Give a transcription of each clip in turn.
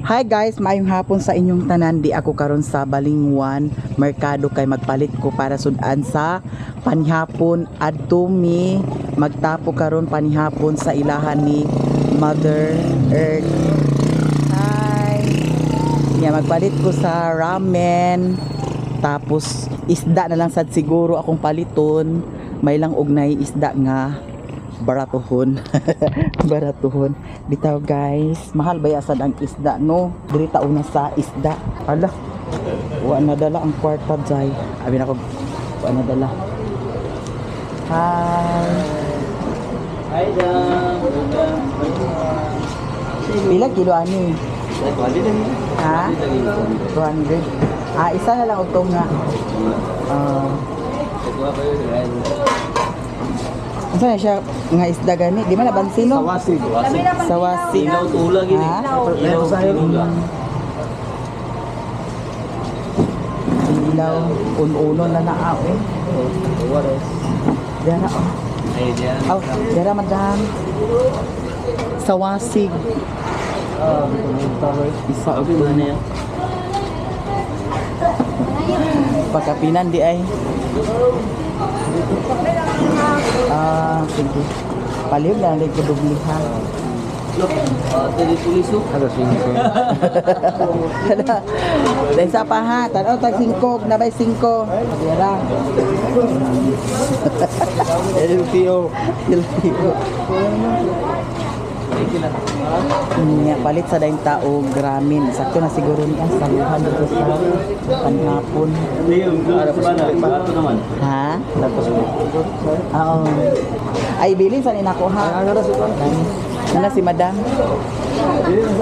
Hi guys, maayong hapon sa inyong tanan. Di ako karon sa Balingwan Merkado kay magpalit ko para sudan sa panihapon adto mi magtapo karon panihapon sa ilahan ni Mother Earth. Hi. Magpalit ko sa ramen. Tapos isda na lang sad siguro akong paliton. May lang ugnay isda nga baratuhon. Baratuhon bitaw guys, mahal ba yasad ang isda no? Diri ta una sa isda. Ala, wa na dala ang kwarta jay. Abi na ko wa na dala. Hi. Hi dam. Pila kilo ani? Ha? 200. Ah, isa na lang og nga. Asa na siya nga isda gani? Di man nabansino? Sawasig. Sawasig. Ilaw tula gini. Ha? Ilaw tula. Ilaw un-unon na naa eh. Dara oh. Ay diyan. Oh, dara madam. Sawasig. Isa og Okay ba na yan? pagkapinan di ay. Sige. Palihog na lang ko dublihan. Look, tadi puliso. Ada singko. Dahil sa pa ha, tanaw tag 5, nabay 5. Dira. LTO. Palit sa daing tao gramin. Sakto na siguro niya sa luhan dito sa panhapon. Ada pa naman. Ha? Oo. Ay, bilin sa ninako ha. Nana si madam.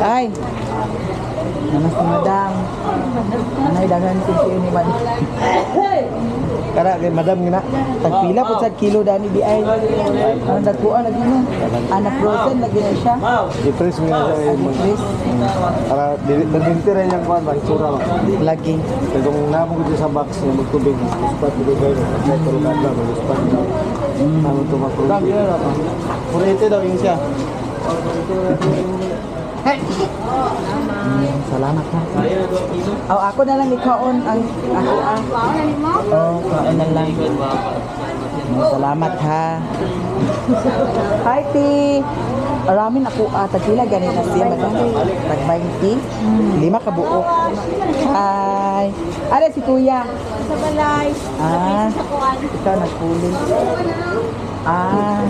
Ay. Nana si madam. Nanay dagan si ni madam. Kara kay madam gina. Tagpila po sa kilo dani di ay. Ang dagkuan lagi no. Anak frozen lagi na siya. I-press mo nga siya Please. para dibintir rin yung kuhan ba, itsura ba? Lagi. Kaya kung nabog dito sa box na magtubig, spot dito kayo, at pero kadla, mag-spot dito. Namun tumakulog. Purete daw yun siya. Salamat ha. Oh, ako na lang ikaon ang ako ang. Oh, kaon na lang. Salamat ha. Hi, Ti. Ramin ako tagpila ganit na siya madam. Tag 20. 5 ka buok. Hi. Ada si Kuya. Sa balay. Ah. Sa kuwan. Ikaw nagpuling. Ah.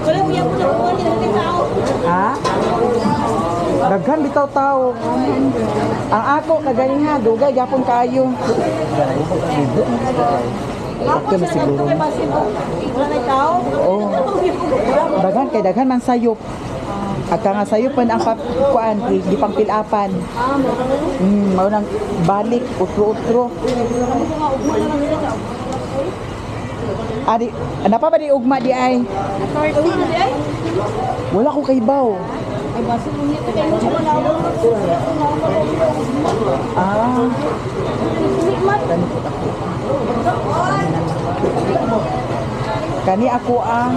Wala mo yan po na kuwan. Yan ang tao. Ha? Daghan bitaw tao. Ang ako kagani ha, dugay gyapon kayo. Ako na siguro. Kay basin ko. Wala na tao. Oh. Daghan kay daghan man sayop. Agka nga sayop man ang kuan di pangpilapan. Mao nang balik utro-utro. Adi, ano pa ba di ugma di ay? Sorry, na di ay. Wala ko kay baw. Ay basin mo nito kay mo wala. Ah, Hikmat. kani ako ang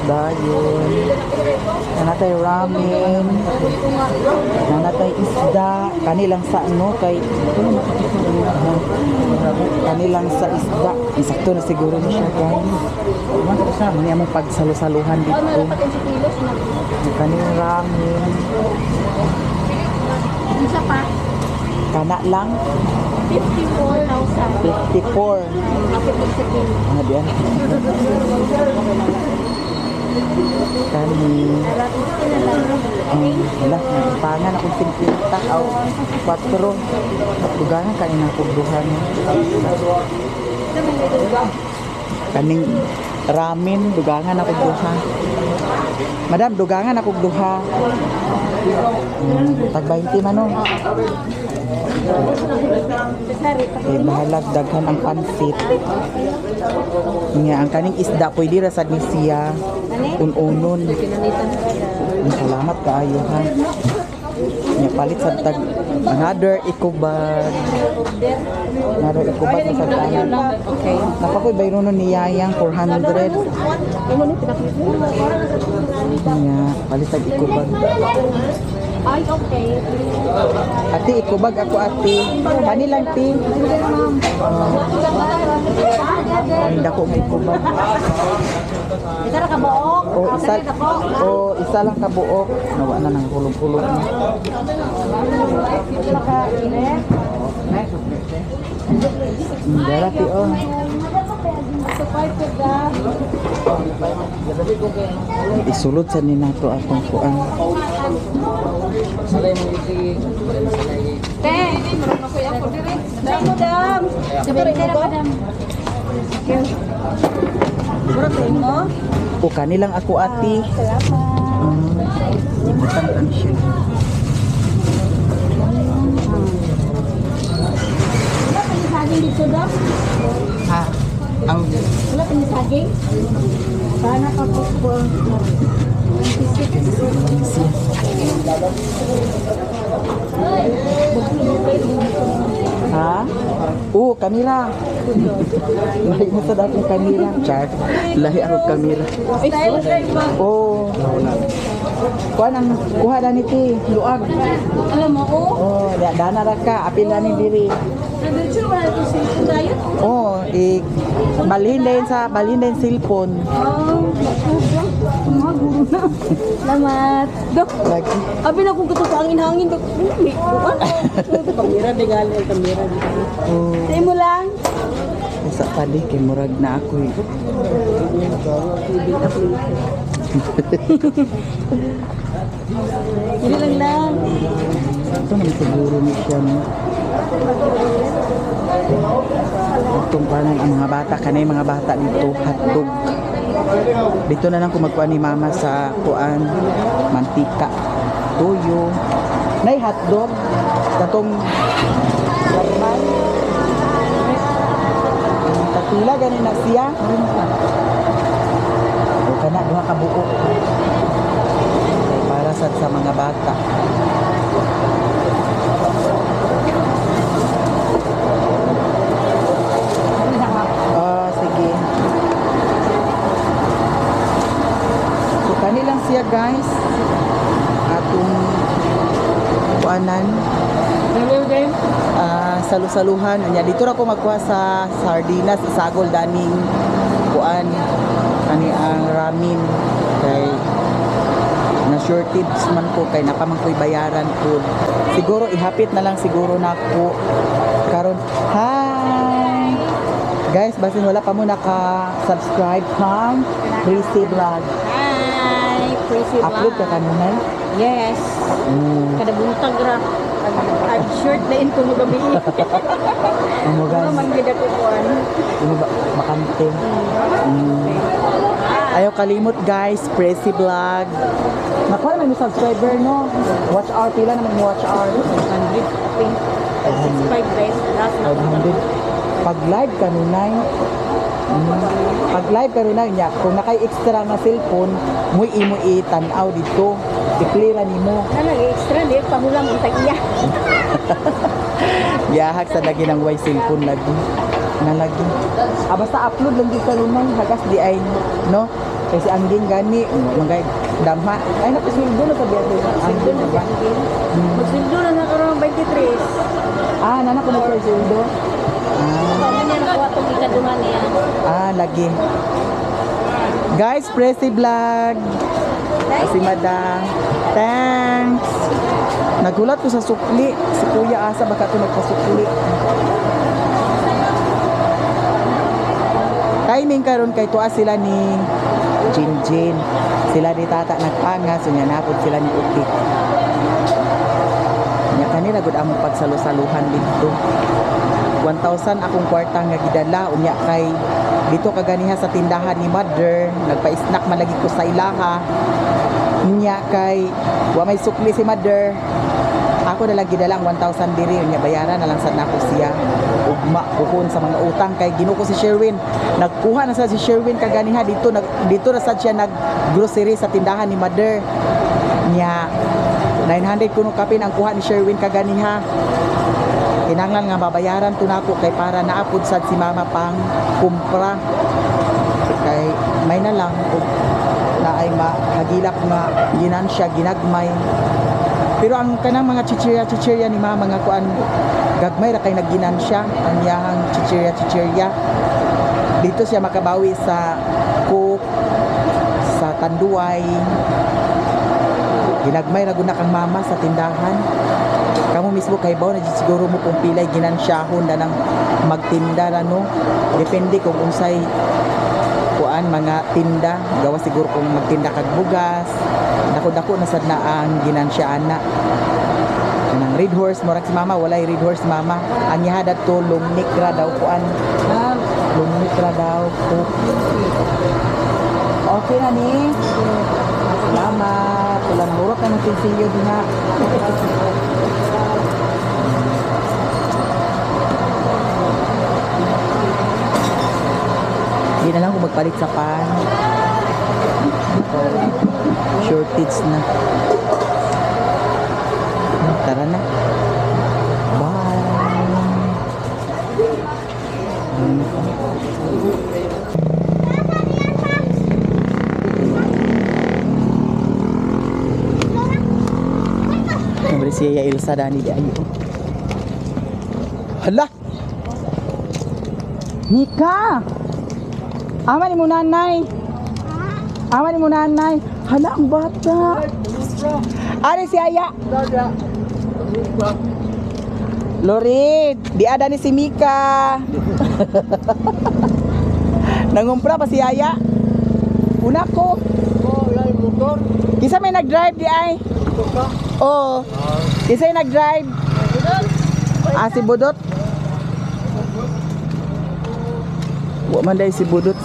dayon. Nanatay ramen. Nanatay isda. Kanilang sa ano kay kanilang sa isda. Isakto na siguro na siya guys. Mani among pagsalo-saluhan dito. Kanilang ramen. Isa pa. Kana lang 54,000. 54. Kapit sa kilo. Ano diyan? Kani. Wala, nagpangan akong 50 aw 4. Dugangan kanina akong duhan. Kaning ramen, dugangan akong duha. Madam, dugangan akong duha. Tag 20 man no. Bahalag daghan ang pansit. Nga ang kaning isda pwede ra sad ni siya un-unon. Salamat kaayo ha. Nya palit sa tag Another ikubag. Another ikubag na sa tayo. Okay. Napakoy bayro nun ni Yayang 400. Niya, palitag ikubag. Ay, okay. Ate, ikubag ako ate. Kanilang ti. Ay, dako may ikubag. Ito na kabuok. Isa lang kabuok. Nawa na ng hulog-hulog na. Darati oh. Isulod sa ni nato atong kuan. Salay mo isi. Te, marunong ako yan po dire. Dam, madam. Sabihin ka na, madam. Murag rin mo? O kanilang ako ate. Salamat. Matangkan siya. Wala pa yung saging dito, dam? Ha? Ang Wala pa yung saging? Sana pa po. ha? Oo, kanila. Lahi mo sa dating kanila. Char. Lahi ako kamera. Oo. Kuha nang kuha na niti. Luag. Alam mo, oh. Oh, dana ra ka. Apil na ni diri. Nandito wala ito sa tayo. Oh, balhin din sa cellphone. Mga guru na. Salamat. Dok, Lagi. abi na kung gusto sa angin-hangin, dok. May buwan. Kamera, degali ang kamera dito. Oh, Say mo lang. sa pali kay murag na ako eh. Hindi lang lang. Ito naman siguro ni siya no. Itong parang ang mga bata, kanay mga bata dito, hotdog. Dito na lang kung magkuha ni mama sa kuan, mantika, tuyo. Nay hotdog, katong garman. Tatila ganin na siya. O kana, duha ka buo. Para sa mga bata. Sige. So, kanilang siya guys. Atong kuanan. Salu-saluhan. Anya, dito na ko magkuha sa sardinas, isagol daning kuan. Kani ang ramen. Kay na shortage man ko kay napamang ko'y bayaran ko. Siguro ihapit na lang siguro na ako karon. Hi guys, basin wala pa mo naka-subscribe kang Prissy Vlog. Hi, Prissy Upload ka kanunay? Yes. Kada buntag ra. Ang short na in ko mo gabi. Ano guys? Manggida ko kuan. Ano ba? Makante. Ayaw kalimot guys, Prissy Vlog. Nakuha naman yung subscriber no? Watch hour, pila naman yung watch hour? 65 pesos. Last na. 500. Pag live kanunay, pag live kanunay niya, kung nakay-extra na cellphone, mo imo itanaw dito. I-cleara nimo. Ano, extra di pahulang ang tag-iya. Yahag sa lagi ng way cellphone lagi. Na lagi. Basta upload lang dito kanunay, hagas di ay, no? Kasi angging gani, mga damha. Ay, napasildo na sabi ako. Angging na ba? Magsildo na na karoon 23. Nanak ko na sildo. Kami niya nakuha itong ikaduhan niya. Lagi. Guys, Prissy Vlog. Si Madam. Thanks. Nagulat ko sa sukli. Si Kuya Asa baka ito nagpasukli. Timing karon kay tuwa sila ni Jinjin. Sila ni Tata nagpanga. So niya napod sila ni Uti. Nya kanila gud among pagsalo-saluhan dito. 1,000 akong kwarta nga gidala unya kay dito kaganiha sa tindahan ni Mother nagpa-snack man lagi ko sa ilaha unya kay wa may sukli si Mother ako na lang gidalang 1,000 diri unya bayaran na lang sad nako siya ugma kuhon sa mga utang kay ginuko si Sherwin nagkuha na sa si Sherwin kaganiha dito na sad siya nag grocery sa tindahan ni Mother nya 900 kuno kapin ang kuha ni Sherwin kaganiha. Kinanglan nga babayaran to nako kay para naapod sad si mama pang kumpra. Kay may na lang ug naay mahagilap nga ginansya ginagmay. Pero ang kanang mga chichirya ni mama nga kuan gagmay ra kay nagginansya ang iyahang chichirya. Dito siya makabawi sa cook, sa tanduay. Ginagmay ra gud na kang mama sa tindahan. Kamu mismo kay baw na siguro mo kung pilay ginansyahon na nang magtinda ra no. Depende kung unsay kuan mga tinda, gawa siguro kung magtinda kag bugas. Dako-dako na sad na ang ginansyaan na. Nang red horse murag si mama walay red horse mama. Ang ihada to lumnik ra daw kuan. Lumnik ra daw ko. Okay na ni. Salamat. Ulang murok na ng silsilyo din ha. Hindi na lang kung magpalit sa pan. Shortage na. Tara na. Bye. Nombre siya Ilsa Dani di ayo. Hala. Nika. Ama ni mo nanay. Ama ni mo nanay. Hala ang bata. Ari si Aya. Lorid, di ada ni si Mika. Nangumpra pa si Aya. Una ko. motor. Kisa may nag-drive di ay. Oo. Kisa may nag-drive. Si Budot. Wa man day si Budot.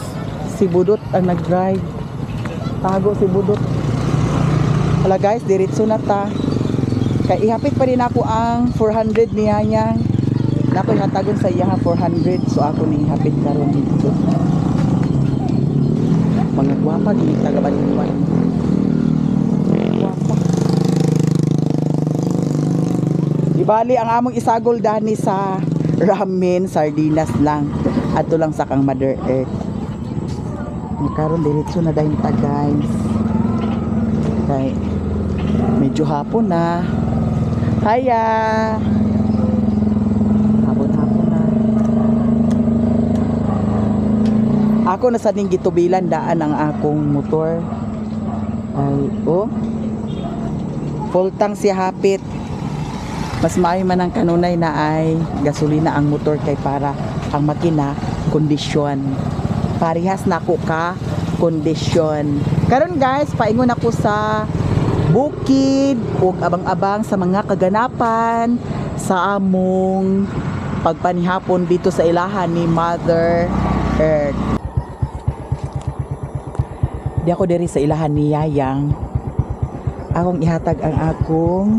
Si Budot ang nag-drive. Tago si Budot. Hala guys, diretso na ta. Kay ihapit pa din ako ang 400 niya niya. Nako nga tagon sa iya 400, so ako ni ihapit karon dito. Mga gwapa gini taga Balingwan. Gwapa. Ibali ang among isagol dani sa ramen, sardinas lang. Adto lang sa kang Mother Earth. Ni karon diretso na dayon ta guys. Kay medyo hapon na. Haya. Hapon na. Ako na sa ning gitubilan daan ang akong motor. Ay, oh. Full tank siya hapit. Mas maayo man ang kanunay na ay gasolina ang motor kay para ang makina kondisyon. Parehas na ako ka kondisyon. Karon guys, paingon ako sa bukid ug abang-abang sa mga kaganapan sa among pagpanihapon dito sa ilahan ni Mother Earth. Di ako diri sa ilahan ni Yayang. Akong ihatag ang akong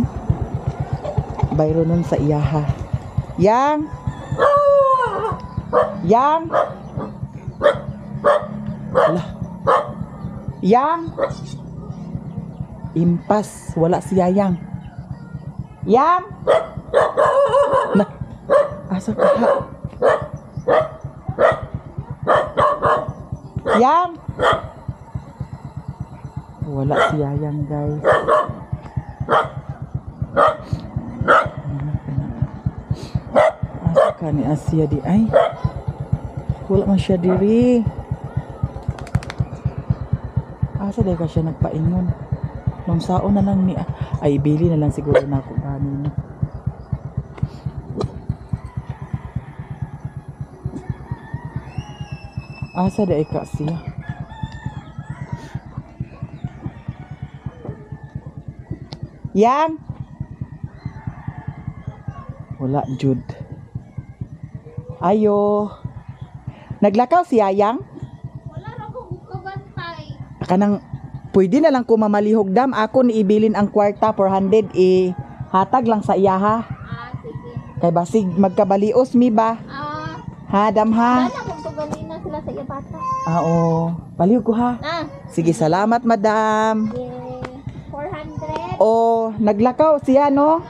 bayro nun sa iyaha. Yang! Yang! Wala. Yang! Impas, wala si Yayang. Yang! Na, asa ka ha? Yang! Wala si Yayang guys. Asa ka ni Asia di ay? Wala man siya diri. Asa dahil ka siya nagpaingon? Nung saon na lang ni ay bili na lang siguro na ako kanina. Asa dahil ka siya? Yang? Wala jud. Ayo. Naglakaw si Yayang? Wala ra ko kabantay. Kanang pwede na lang ko mamalihog dam. Ako ni ibilin ang kwarta 400 hatag lang sa iya ha. Sige. Kay basig magkabalios mi ba? Ha dam ha. Wala kung tugalin na sila sa iya bata. Oo. Palihog ko ha. Sige, salamat madam. Yay. 400. o naglakaw siya, no?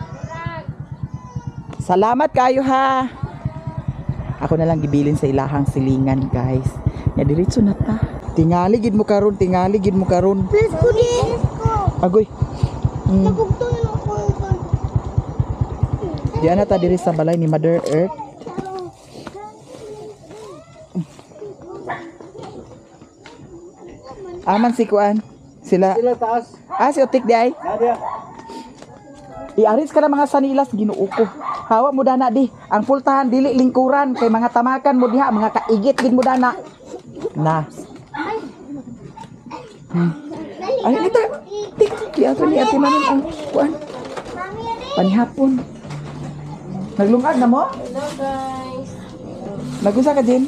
Salamat kayo, ha. Ako na lang gibilin sa ilahang silingan, guys. Ya diretso na ta. Tingali gid mo karon, tingali gid mo karon. Let's go din. Agoy. Nagugto na ako. Diyan na ta diri sa balay ni Mother Earth. Aman si Kuan. Sila. Sila taas. Si Otik di ay. Nadia. Iaris ka na mga sanilas Ginoo ko. Hawa mo dana di. Ang pultahan dili lingkuran kay mga tamakan mo diha, mga kaigit gid mo dana. Na. Ay ito. Tik di ato ni ate manon ang Kuan. Panihapon. Naglungag na mo? Hello guys. Nagunsa ka din?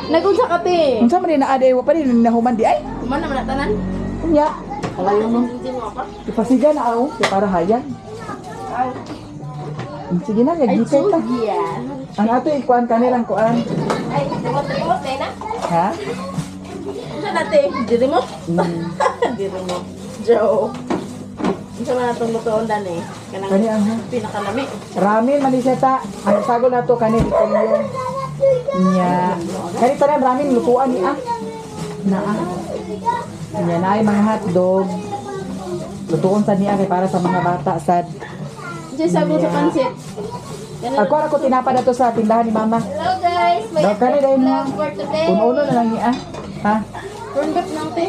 Nagunsa ka te. Unsa man ni naa day wa pa rin nahuman di ay? Kuman naman na tanan. Unya. Kalayo mo. Hindi mo apa. Ipasiga na ako kay para hayan. Sige na, gagipay ta. Ang ato ikuan kanilang kuan. Ay, remote na. Ha? Ano natin? Di remote? Mm. Di remote. Joe. Isa na itong lutoon dan eh. Kani Kanang ang ha? pinakalami. Ramen maniseta. Ang sagol na to kani dito yung nya. Kani tanan ramen lutuan ni ah. Naa. Nya na ay mga hotdog. Lutuon sa niya kay para sa mga bata sad. Diyan sagot sa pansit. Ako ra ko tinapa na to sa tindahan ni mama. Hello guys. May Daw kani dahil mo. for today. Uno-uno na lang ni ah. Ha? Corn beef lang te.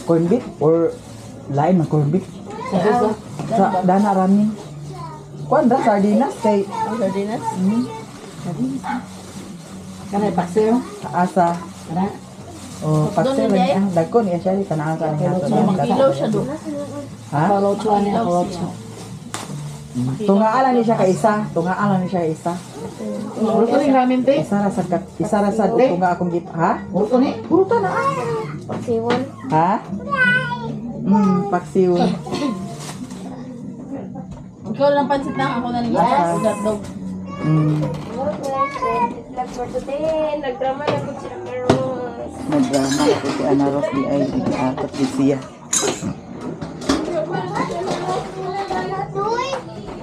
Corn beef or lain man corn beef? Sa dana ramen. Kuan ra sardinas kay Ang sardinas. kanay pakseo sa asa. Oh, pakseo Doon, rin Inday? ah. Dagkon iya siya kanang sa niya. Kilo siya do. Ha? Tungaalan ni siya ka isa. Tungaalan ni siya ka isa. Ulo rin namin te. Isa ra sa tunga akong gip. Ha? Ulo ni. Puruta na. Pasiwan. Ha? Paksiw. Ikaw lang pansit lang. Ako na lang Asa? hotdog. Hello guys. Vlog for today. Nagdrama na po sila karon. Nagdrama ako si Ana Ros di ay atat di siya.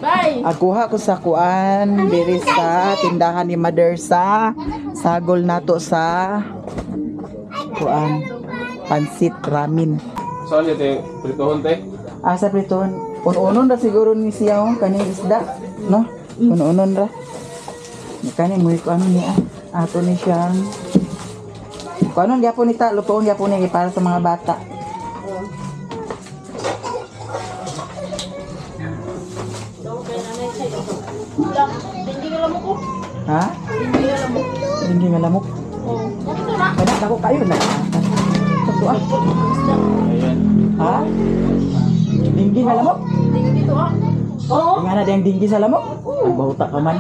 Bye. Akuha ko sa kuan diri sa tindahan ni Mother sa sagol nato sa kuan pansit ramen. Saan niya te? Pritohon te? Asa priton unon ra siguro ni siya oh kani isda no unon ra kani mo ko ano ni ato ni siyang kuanon gyapon ni ta lutoon gyapon ni para sa mga bata. Hindi ka lang ko. Ha? Hindi ka lang mo. Hindi nga lamok. Oh. Kada ako kayo na. Sakto ah. Ayan. Ha? Dinggi nga lamok. Dito ah. Oo. Nga na diyang dinggi sa lamok. Ang bahuta ka man.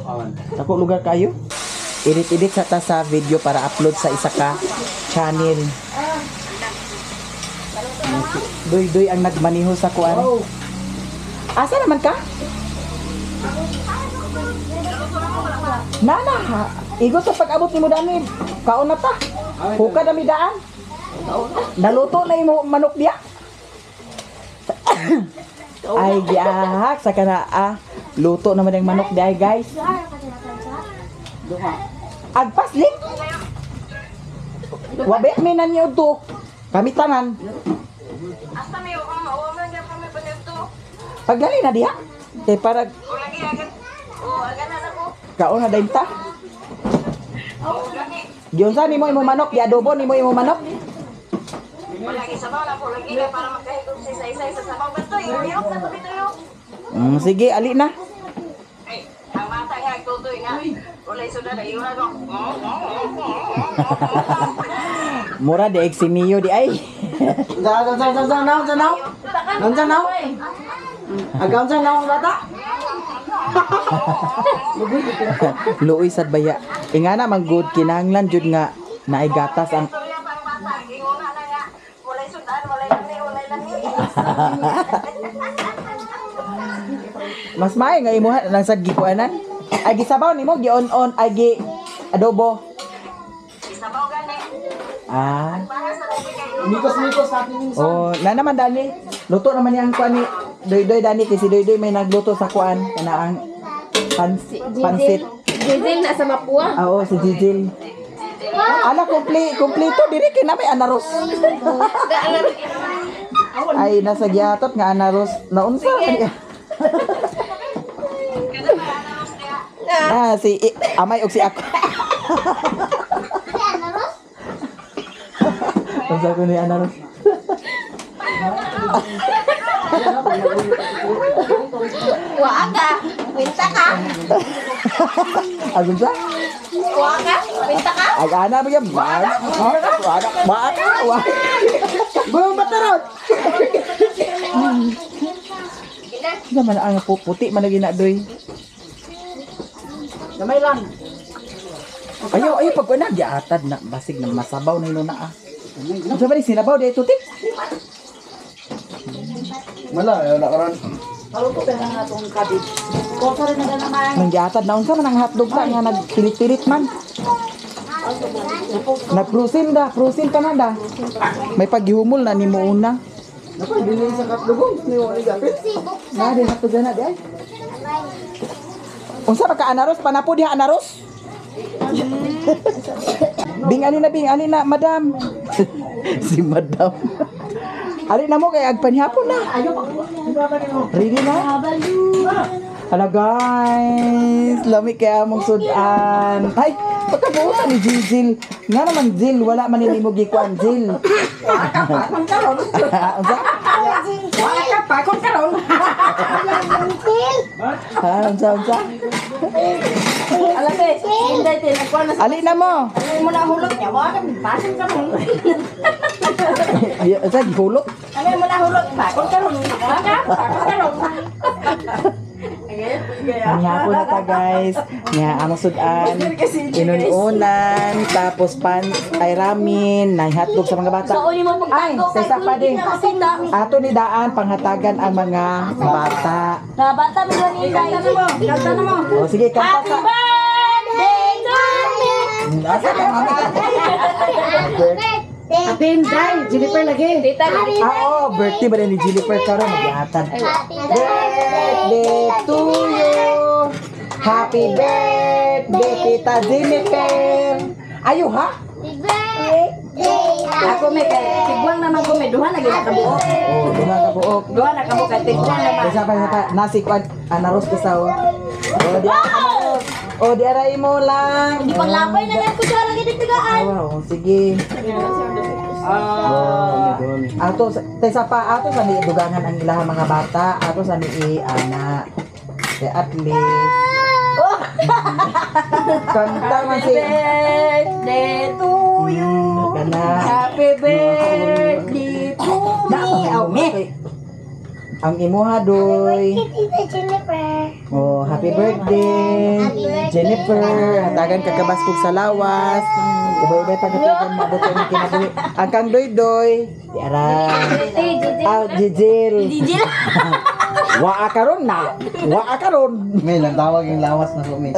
Awan. Ako lugar kayo. Edit-edit sa ta sa video para upload sa isa ka channel. Doy ang nagmaniho sa kuan. Asa naman ka? Nana, ha? Igo sa pag-abot ni mo dani. Kaon na ta. Huka dami daan. Naluto na imo manok diya. Ay giahak sa kana luto naman yung manok diya guys. Agpaslim. Wabe mi nan niyo to. Kami tanan. Asa may uman nga kami panito. Pagdali na diha. Kay para O lagi agad. O agad na ako. kaon na dayon ta. O gani. Giyonsa nimo imo manok, di adobo nimo imo manok. Lagi sabaw na po lagi na para magkahigog sa isa-isa sa sabaw. Bato yung sa tabi tayo. Sige, ali na. Ay, ang bata nga tutoy nga. Ulay suda na iura ko. Mura de eximiyo di ay. Agaw sa naong bata. Luoy sad baya. Ingana man good kinahanglan jud nga naay gatas ang Turya pang bata. Inguna na nga. Ulay sudan, ulay lami, ulay lami. mas maay nga imuha nang sad gikuanan. Ay gisabaw nimo gi-on ay gi adobo. Sabaw gani. Ah. Para sa lagi kayo. Mikos-mikos natin yung Oh, na naman dali. Luto naman yung kuan ni Doy Dani kasi Doy may nagluto sa kuan kana ang pansit. Jizil na sa Mapua. Oo, si Jijil. Ala, kompleto. Diri kay na may anaros. Ay, nasa giatot nga anaros. Naunsa kaya? Si Amay og si ako. Unsa ko ni anaros? Wa ka. Pinta ka. Agun sa? Wa ka. Pinta ka. Ay, ana ba yan? Ba? Gulong batarot! Naman ang puti man lagi na doy. Gamay lang. Ayo pag na giatad na basig na masabaw na ino na ah. Sa bali sinabaw dito tik. Mala, wala karon. Paluto ba na atong kabit? Kosa rin na naman. Nang giatad na unsa man ang hotdog sa nga nagpilit-pilit man. Nagprusin pa na da. May paghihumol na nimo una. Napay dili sa katlugong ni wala gapit. Na di hotdog na di ay. Unsa ba ka anaros panapo diha anaros? Bing ali na madam. Si madam. Ali na mo kay agpanhapon na. Ready na? Hala guys, lami kaya among sudan. Ay, pagkabuutan ni Jil. Nga naman Jil, wala man ni mo gikuan Jil. Unsa? Unsa? Alate, hindi din ako na Ali na mo. mo na hulog niya. Wa ka basin ka mo. Unsa gihulot? Ano mo na hulog ba? Kung karon, wa ka? Karon. Ang hapon na ta guys. Nga among sudan. Inununan, tapos ay ramen, na hotdog sa mga bata. So, uli mo Ay, pagtago sa isa pa din. Ato ni daan panghatagan ang mga bata. Na bata mo ba ni Kanta na mo. O sige, kanta ka. birthday to me. Asa ka mami? Atin, day. Jennifer lagi. Tita, Birthday ba rin ni Jennifer karon maghatag. Birthday to you. Happy birthday, Tita Jennifer. Ayo ha? Ako may kay tigwang naman ko may duha na gina kabuok. Oh, duha ka buok. Duha na kabuok kay tigwang naman. Isa pa nasi kwan anaros kisaw. Oh, di anaros. Oh, di aray mo lang. Di paglabay na yan ko siya lagi nagtigaan. Oh, sige. Ato sa pa ato sa ni dugangan ang ilahang mga bata, ato sa ni ana. Kaya at least kanta man si Birthday to you. kana. Happy birthday to me. Aw, me. Ang imuha doy. Oh, happy birthday. Jennifer, hatagan ka kabaskog sa lawas. Iba-iba pagkatigan mabuti ang kinabuhi. Ang kang doy-doy. Di aray. Jijil. Jijil. Waa karon na. Waa karon. May nagtawag yung lawas na kami.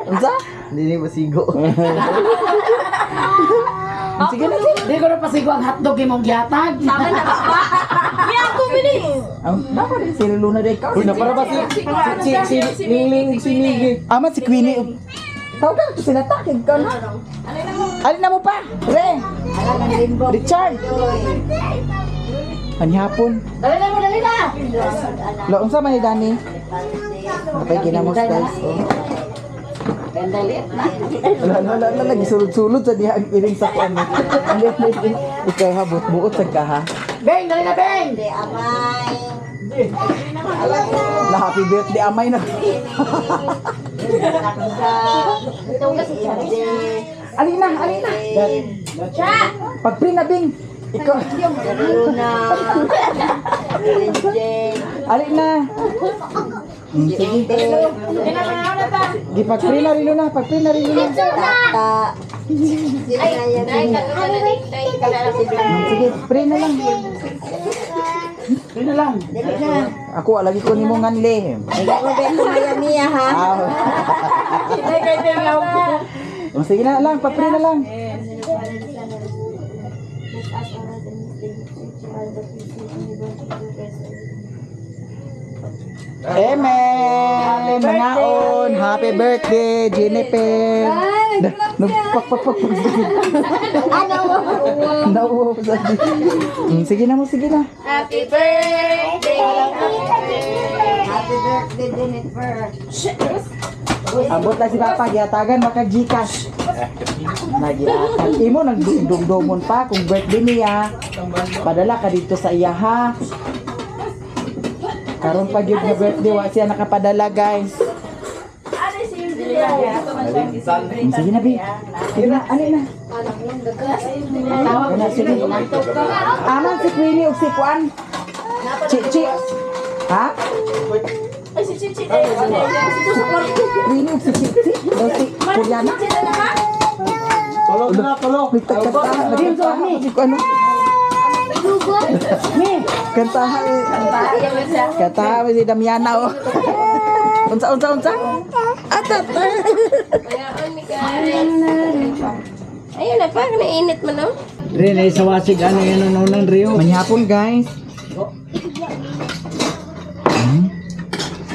Unsa? Hindi masigo. Sige na sige. Di ko na pasigo ang hotdog imong gihatag. Tama na ka pa. Di ako bili. Ang dapat din si Luna de ka. Uy, na para ba si Lingling si Migi? Ama si Queenie. Tawag ka to sila takig ka na. Alin na mo pa? Re. Richard. Panihapon. Dali na mo, dali na. Lo unsa man ni Dani? Kapay ginamos guys. Oh. Wala lagi sulod-sulod sa diha ang iring sa kuan. Ikaw ha buot sa ka ha. Beng, dali na, Beng. Na happy birthday amay na. Alina. Pag-print na Bing. Ikaw. Alina. Sige. Pag-print na rin na. Sige, print na lang. Ako lagi ko nimo nganle. Sige na lang, pag-print na lang. Amen! Mangaon! Happy birthday, Jennifer! Nagpak. Ano? Sige na mo, sige na. Happy birthday! Happy birthday, Jennifer. Ambot lang si Papa, giyatagan maka Gcash. Nagyatan. Imo nagdumdumon pa kung birthday niya. Padala ka dito sa iya ha. Karon pa gyud nga birthday wa siya nakapadala guys. Sige na bi. Sige na, ali na. Tawag na sige. Aman si Queenie ug si Kuan. Chichi. Ha? Ay, si Chichi day. Queenie ug si Chichi. O si Kuryana. Tulog na, tulog. Kantahan. Ano? Kantahan. Kantahan si Damiana oh. Unsa. Atat. Ayun na pa, nainit mo no? Rin, ay sa wasig, ano yun ang Rio? Manyapon guys.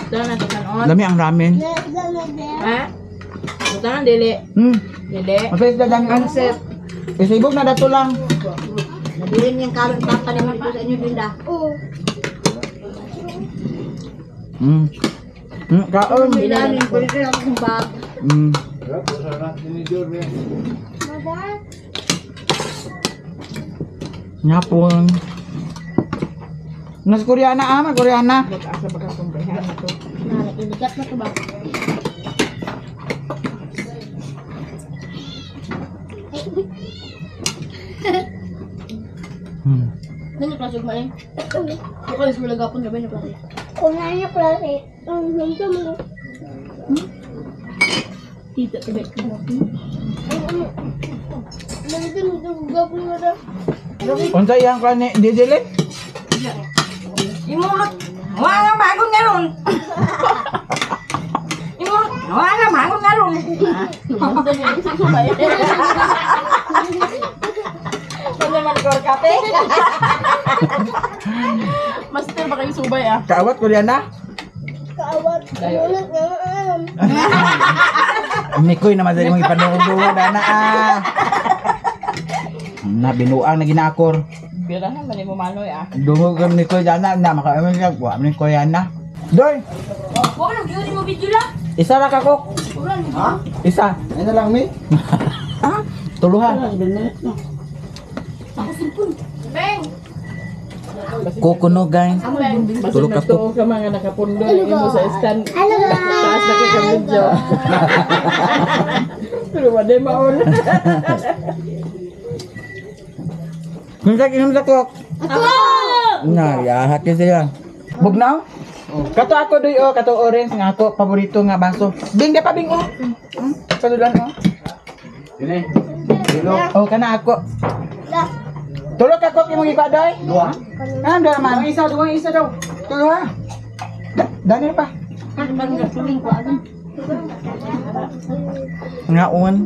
Ito na ito kanon. Lami ang ramen. Ha? Ito na, dili. Dili. Mapes na lang ang set. Isibog na dato lang. Nabilin yung karon papa naman dito sa inyo, Linda. Kaon. Bilanin ko rin ako ng bag. Nyapon. Nas Koreana Koreana. Asa baka kumbahan na to. Nalikat na to ba? Nanya klase ba eh? Bukan sa mga gapon gabi na klase. Tidak tidak Unsa yang kani didili? Imulot. Wala magon ngayon. Imulot. Wala magon ngayon. Ano man ko kape? Master ba kayo subay ah? Kaawat Koreana? Mikoy naman sa imong ipanungod ana ah. Na binuang na ginakor. Bira na mali mo manoy ah. Dungog kami Mikoy dana na makaamon siya wa man Koreana. Doy, Huwag nang beauty mo video lang. isa ra ka kok. Ha? Isa. Ano lang, mi? Ah, tuluhan. Beng. Kukuno guys. Tulog ka to. Ka mga nakapundo imo sa stand. Taas na ka video. Pero wala maon. Inom sa kok. Na, yahat ka siya. Bugnaw? Kato ako doy oh, kato orange nga ako paborito nga baso. Bing da pa bing oh. Saludan oh. Dili. Dilo. Oh kana ako. Tulog ka kok imong iba doy? Dua. Ah, dua man. Isa daw. Tulo ha. Dani pa. Nga on.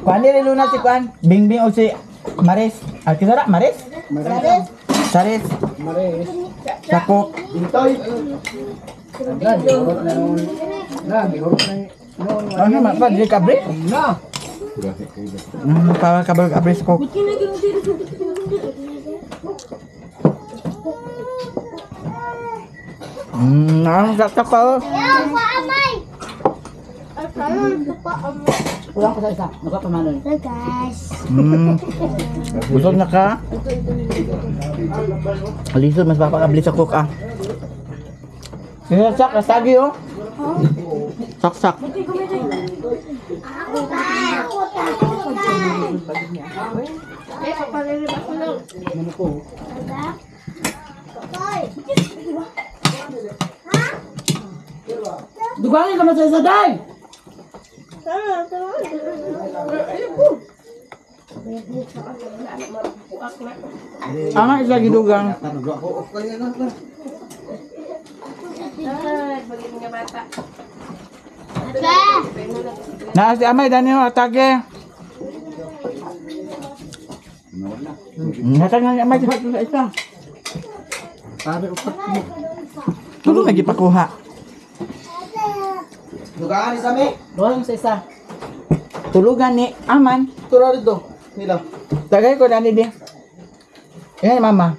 Kuan ni Luna si Kuan, Bingbing o si Maris. At kisara Maris? Saris. Maris. Sako. Intoy. Na, bihurot na noon. Ano man pa di kabre? Na. Kabal kabre ko. Ang sakta pa oh. Wala ko sa isa. Nakapamanoy. Busog na ka? Alisod, mas papakabli sa cook ah. Sinasak, kasagi oh. Saksak. Dugangin ka man sa isa, day! Ama isa gidugang. Bagay nga bata. Na si Amay dani ho atake. Nasa nga may sa isa. Pare upat mo. Tulong lagi pakuha. Dugaan sa mi. Doon sa isa. Tulugan ni Aman. Turo dito. Nila. Tagay ko dani dia. Yan mama.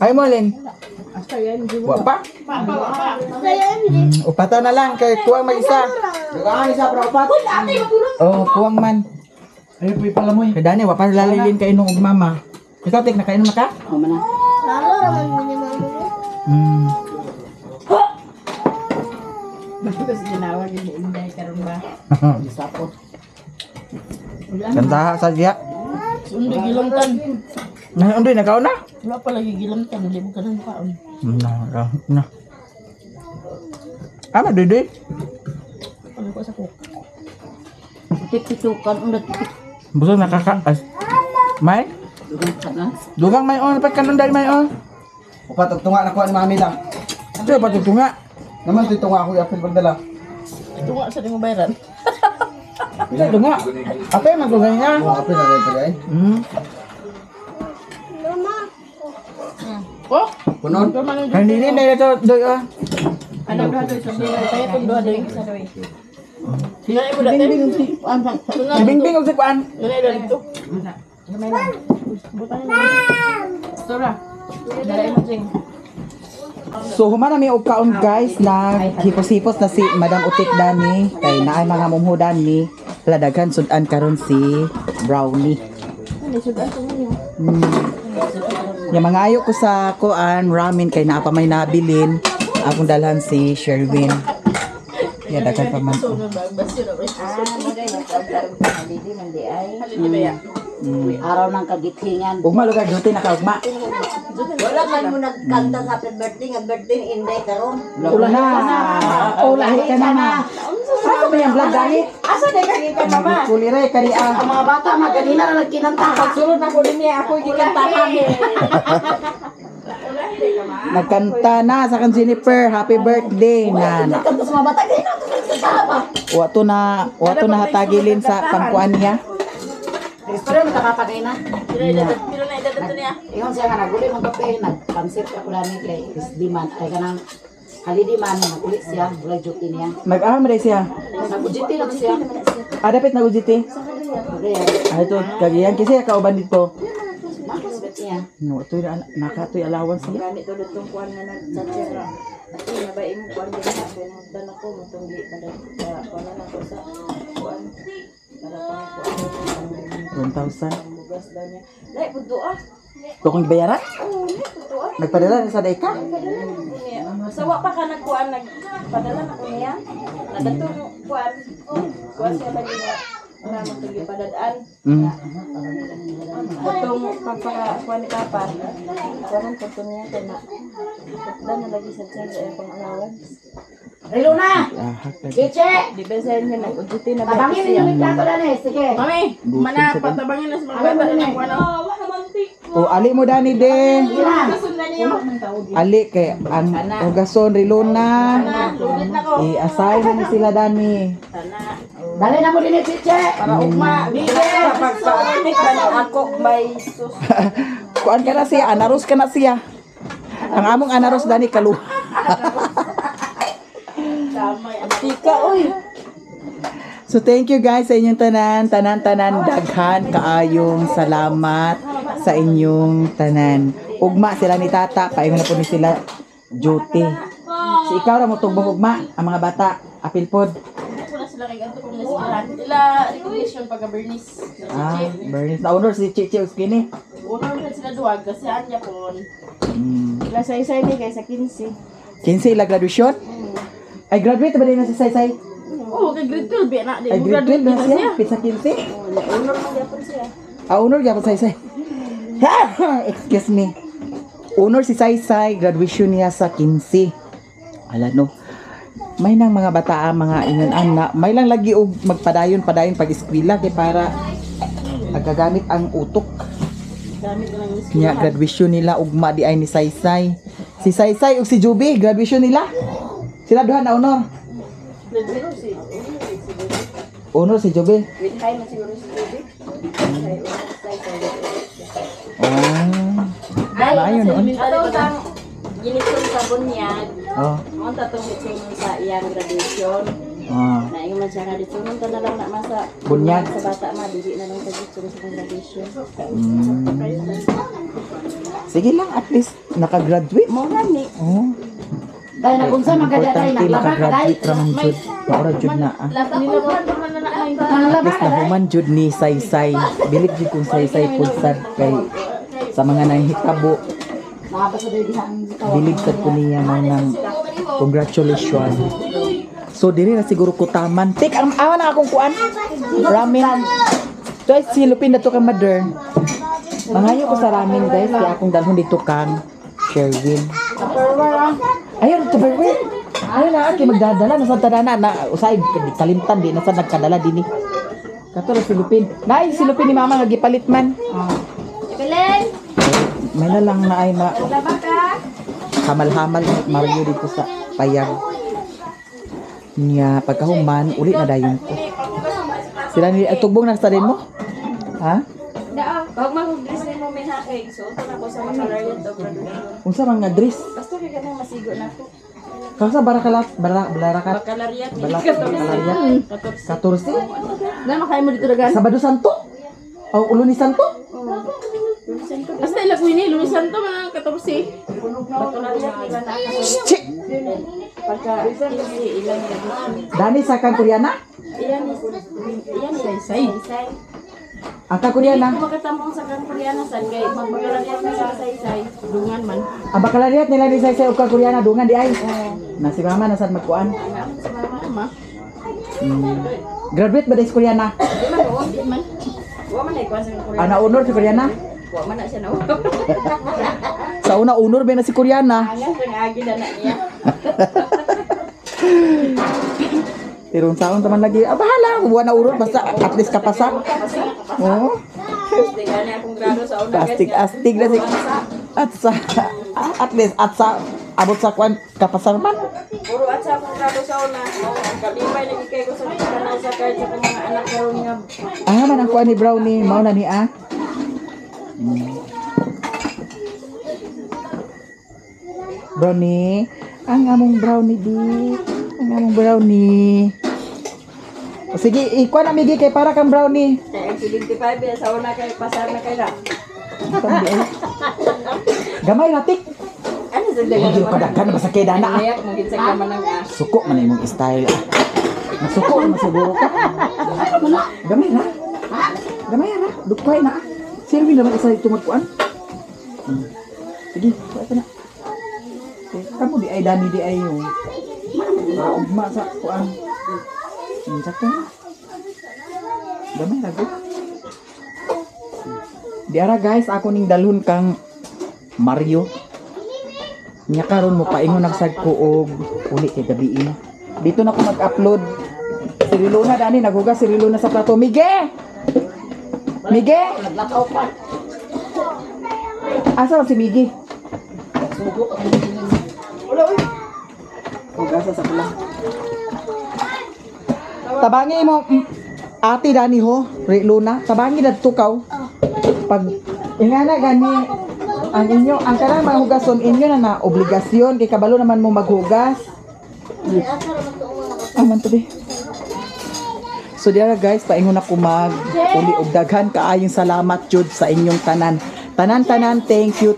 Ay mo Lin. Wa pa? Upata na lang kay kuwang mag-isa. Dugaan isa para upat. Oh, kuwang man. Ay po palamoy. Kay dani wa pa lalilin kay inom og mama. Ikaw tek nakainom na ka? Oh, mana. Bagus ginawa gini inday karon ba. Sapot. Kanta sa dia. Undi gilamtan. Na undoy nagaw na. Wala pa lagi gilamtan, hindi mo kanang paon. Na. Ama dede. Ano ko sa cook? Tik-titukan undat tik. Busog nakaka. May? Dugang may on pa kanon dari may on. Upat og tunga na ko ni mami lang. Ito pa tutunga. Naman ito tunga ako yapil pagdala. Tunga sa mo bayaran. Ito tunga. Apa yang magdugay niya? Apil na rin pagay. Oh, Punon. Hindi rin na ito doy oh. ano ba ito sa sila? Kaya kung doon doon sa doon. Sila mo dati. Si Bingbing og si Kuan. Wala na dito. Gamay na. Butan na. Sora. Dala mo sing. So humana mi og kaon guys na hipos-hipos na si Madam Utik Dani kay naay mga mumhudan ni ladaghan sudan karon si Brownie. Ano sudan ko niyo? Yung mga ayo ko sa kuan ramen kay naa pa may nabilin akong dalhan si Sherwin. Ya daghan pa man. Sunod ba basyo na. Magay na pagkaroon ka na didi man di ay. Halili ba ya? Araw ng kagithingan. Ugma lugar duty na kaugma. Wala man mo nagkanta sa happy birthday, nga birthday ni Inday karon. Ula na. Ulahi ka na na. Asa ba yung vlog dani? Asa day ka gikan mama? Kulire kari ah. Ang mga bata maganina na nagkinanta. Pagsulod na ko din niya ako gikantahan. Nagkanta na sa kan Jennifer, happy birthday na. Nagkanta sa mga bata ganina to sa Wato na hatagilin sa pangkuan niya. Pero nakapagay na. Pila na edad niya? Ingon siya nga naguli ng kape, nagpansip ka pula ni kay Isdiman. Kay kanang halidiman, nakulit siya, wala duty niya. Nag-aham rin siya. Nagujiti lang siya. Dapat nagujiti. Ito, kagiyan kasi kauban dito. Nakasbet niya. No, ito yung nakatoy allowance niya. Gamit to ditong kuan nga nagsatsira. Ati na ba imo kuan din na pinagdan ako mutong di pa kuan na ko sa kuan para pang 1,000. bugas daw niya. Dai pudto ah. Tukong bayaran? Oo, pudto ah. Nagpadala na sa Dayka? Sawa pa ka nagkuan nagpadala na ko niya. Nadatong kuan. Kuan siya lagi na para magtugi padadaan. Atong pagpakakuan ni Papa. Kuanan ko niya kay na. Dan na lagi sa tiyan sa pang allowance. Relo na! Kiche! Di ba sa inyo nag-ujuti na ba? Tabangin niyo yung plato na ni. Sige. Mami, mana patabangin na sa mga bata na ano. O, ali mo dani din. Ali kay ang Ogason, Rilona. I-assign na sila dani. Dali na mo din Kiche! Para ugma, bigay pagpaatik ba na ako may sus. Kuan ka na siya, anaros ka na siya. Ang among anaros dani kaluha. Tika, uy. So thank you guys sa inyong tanan daghan kaayong salamat sa inyong tanan. Ugma sila ni tata, paingon na po ni sila duty. Si ikaw ra mo tugbong ugma ang mga bata, apil pod. Wala sila kay ganto kung nasilahan. Sila recognition pagka Bernice. Bernice na honor si Chichi Uskini. Una na sila duwag kasi anya po. Sila sa isa ni kay sa 15. 15 ila graduation. Ay graduate ba din na si Saysay? Oo, kay grade 12 na. Di Ay mo grade 12 graduate na na siya, siya. pizza 15. Honor man gyapon siya. Honor gyapon Saysay. Excuse me. Honor si Saysay, graduation niya sa 15. Ala no. May nang mga bata mga ingon anak, may lang lagi og magpadayon pag eskwela kay para nagagamit ang utok. Gamit na lang yung Nya graduation nila ugma di ay ni Saysay. Si Saysay ug si Juby graduation nila. Sila duha na honor. grade 0 si. Honor si Juby. With high na siguro si Bibi. Oh. Maayo noon. Ato sang ginitong sa bunyag. Oh. Ang tatong hitsungon sa iyang graduation. Ah. Na ingon man siya nga ditsungon ta na lang na man sa Bunyag. sa bata ma dili na lang sa gitsong sa graduation. Sige lang, at least nakagraduate. Mo gani. Oh. Dahil na kung sa magkadaday, Importante naglaba ka dahil. makagraduate raman jud. Maura jud na ah. Nilaban pa man na At Naglaba least ka dahil. nahuman jud ni Saysay. Bilib jud kung Saysay pud sad kay sa mga nahitabo. Nakabasa dahil gisang Bilib sad ko niya mo ng congratulations. So diri na siguro kutaman. Tik ang awa na akong kuan. Ramen. To ay silupin na to kang mother. Mangayo ko sa ramen guys kaya akong dalhon dito kang Sherwin. Ayun, Tupperware. Ayun na, aki magdadala. Nasa tadana na, usay, kalimtan di. Nasa nagkadala din ni. Kato na silupin. Naay, silupin ni mama, nagipalit man. Belen, May na lang na ay na naglaba ka. hamal-hamal Mario dito sa payag. Niya, pagkahuman, uli na dayon ko. Sila ni, tugbong na sa din mo? Ha? Daa, pag mag-dress ni mo may hakig. So, ito na ko sa makalaryan to graduation. Unsa mga dress? Basta kaya ka na masigo na ko. Kasa barakalat, barakalat, Bakalaryan. Bakalaryan. 14. Na makain mo dito dagan. Sabado Santo? O ulo ni Santo? Basta ilag wini, lumisan to mga 14. Bakalaryan nila na ako. Chik! Pagka ilang graduation. Dani sa kang Koreana? Iyan say. Ang kang Koreana? Kung makatamong sa Koreana san kay magmagalaryan na sa say-say. Dungan man. Ang bakalariat nila ni Saysay o kang Koreana, dungan di ay. Na si mama nasad magkuan. Mama. Graduate ba dahil sa Koreana? Di man o, di man. Wa man ay kuan sa Koreana. Ah, na-honor sa Koreana? Wa man na siya na. Sa una, honor ba na si Koreana? Angan sa agi na niya. Pero saon taman lagi, bahala, buwan na urot, basta at least kapasak. Oo. Gusto gani akong grado sa una. Astig na si... At sa... At least, at sa... Abot sa kuan, kapasak man. Puro at sa akong grado sa una. Ang kalibay lagi kay ko sa kanal sa kahit sa mga anak karon nga. Ah, man ang kuan ni Brownie, mao na ni ah. Brownie, ang among brownie di. Ang among brownie. O, sige, ikuan na migi kay para kang brownie. Kaya ang 75 ya sa una kay pasar na kay na. Tambi ay. Gamay ratik. Ano sa Hindi dagan ko kadaghan na masakay dana. Ah. Ayak mo gid sa kaman ng Suko man imong style. Nasuko man siguro ka. Gamay na. Gamay na. Dukway na. Silvi naman isa ito magkuan. Sige, kuha ka na. Kamu di ay dani di ay yung ugma sa kuan. Sakto na. Gamay na go. Diara guys, ako ning dalhon kang Mario. Nya karon mo paingon nagsag ko og uli kay gabi na. Dito na ko mag-upload. Si Rilona dani naghugas si Rilona sa plato. Mige! Mige! Asa si Mige? Wala oy. Hugasa sa pula. Tabangi mo ate dani ho, Rilona. Tabangi dadto kaw. Pag ingana gani ang inyo, ang kanang mahugason inyo na obligasyon kay kabalo naman mo maghugas. Aman to be. So diara guys, paingon ako mag uli og daghan kaayong salamat jud sa inyong tanan. Tanan, thank you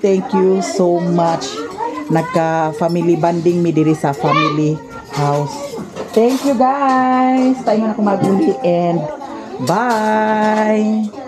so much. Nagka family bonding mi diri sa family house. Thank you guys. Paingon ako mag uli and bye.